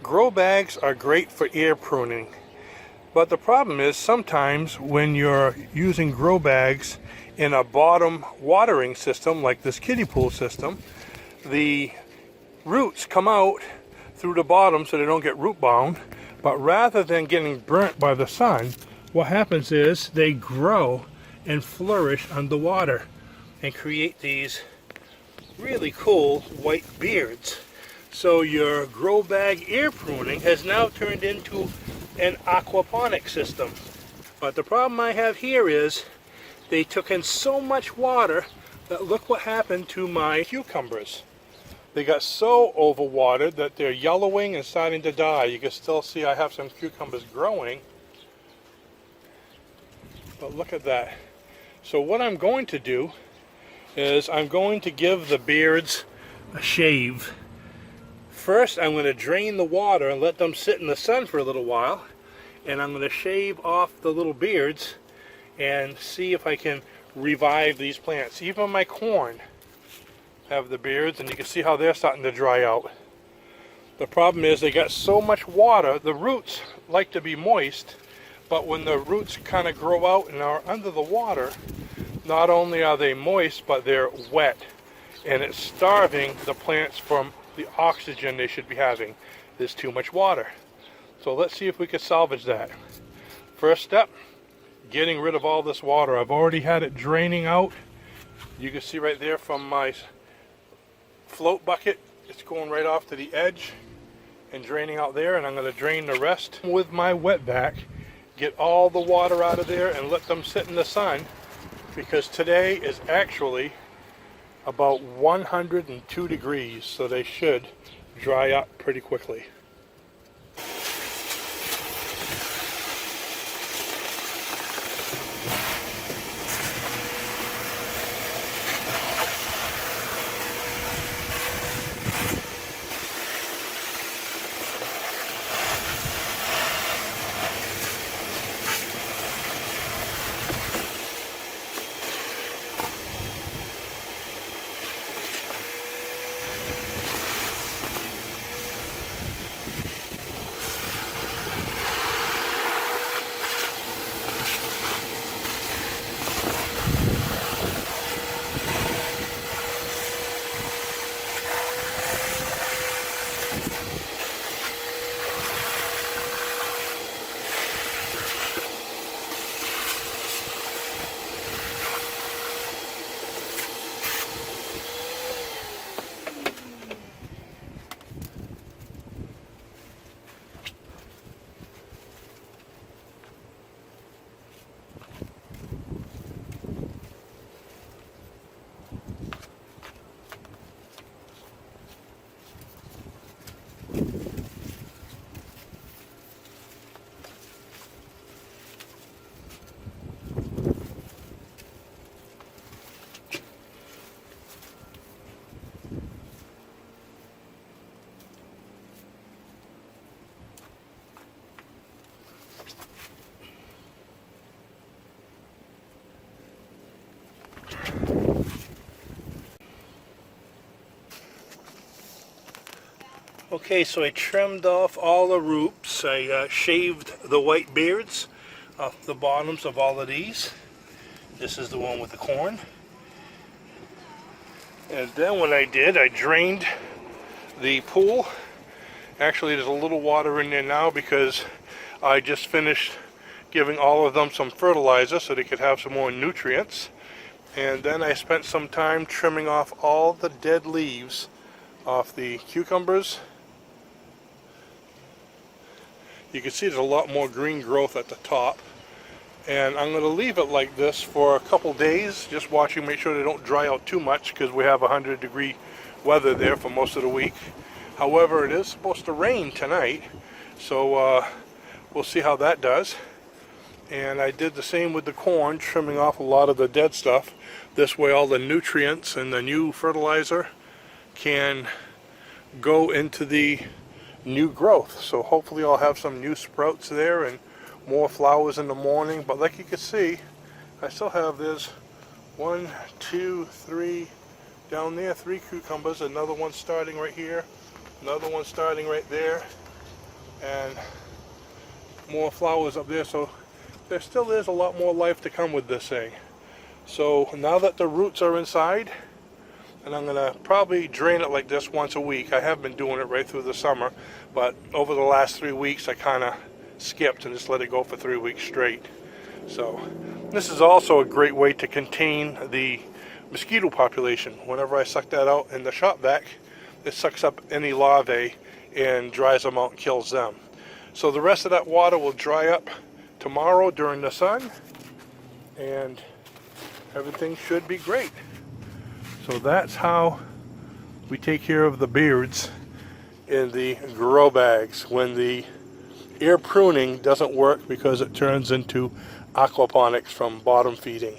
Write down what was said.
Grow bags are great for air pruning, but the problem is sometimes when you're using grow bags in a bottom watering system like this kiddie pool system, the roots come out through the bottom so they don't get root bound, but rather than getting burnt by the sun, what happens is they grow and flourish underwater and create these really cool white beards. So your grow bag air pruning has now turned into an aquaponics system. But the problem I have here is they took in so much water that look what happened to my cucumbers. They got so overwatered that they're yellowing and starting to die. You can still see I have some cucumbers growing. But look at that. So what I'm going to do is I'm going to give the beards a shave. First, I'm going to drain the water and let them sit in the sun for a little while. And I'm going to shave off the little beards and see if I can revive these plants. Even my corn have the beards, and you can see how they're starting to dry out. The problem is they got so much water. The roots like to be moist, but when the roots kind of grow out and are under the water, not only are they moist, but they're wet. And it's starving the plants from the oxygen they should be having. There's too much water. So let's see if we can salvage that. First step, getting rid of all this water. I've already had it draining out. You can see right there from my float bucket, it's going right off to the edge and draining out there, and I'm going to drain the rest with my wet vac, get all the water out of there and let them sit in the sun, because today is actually about 102 degrees, so they should dry up pretty quickly. Okay, so I trimmed off all the roots. I shaved the white beards off the bottoms of all of these. This is the one with the corn. And then what I did, I drained the pool. Actually, there's a little water in there now because I just finished giving all of them some fertilizer so they could have some more nutrients. And then I spent some time trimming off all the dead leaves off the cucumbers. You can see there's a lot more green growth at the top. And I'm going to leave it like this for a couple days, just watching, make sure they don't dry out too much, because we have 100-degree weather there for most of the week. However, it is supposed to rain tonight, so we'll see how that does. And I did the same with the corn, trimming off a lot of the dead stuff. This way all the nutrients and the new fertilizer can go into the new growth. So hopefully I'll have some new sprouts there and more flowers in the morning. But like you can see, I still have this 1, 2, 3 down there, 3 cucumbers, another one starting right here, another one starting right there, and more flowers up there, so there still is a lot more life to come with this thing. So now that the roots are inside, and I'm gonna probably drain it like this once a week. I have been doing it right through the summer, but over the last 3 weeks I kind of skipped and just let it go for 3 weeks straight. So this is also a great way to contain the mosquito population. Whenever I suck that out in the shop vac, it sucks up any larvae and dries them out and kills them. So the rest of that water will dry up tomorrow during the sun, and everything should be great. So that's how we take care of the beards in the grow bags when the air pruning doesn't work, because it turns into aquaponics from bottom feeding.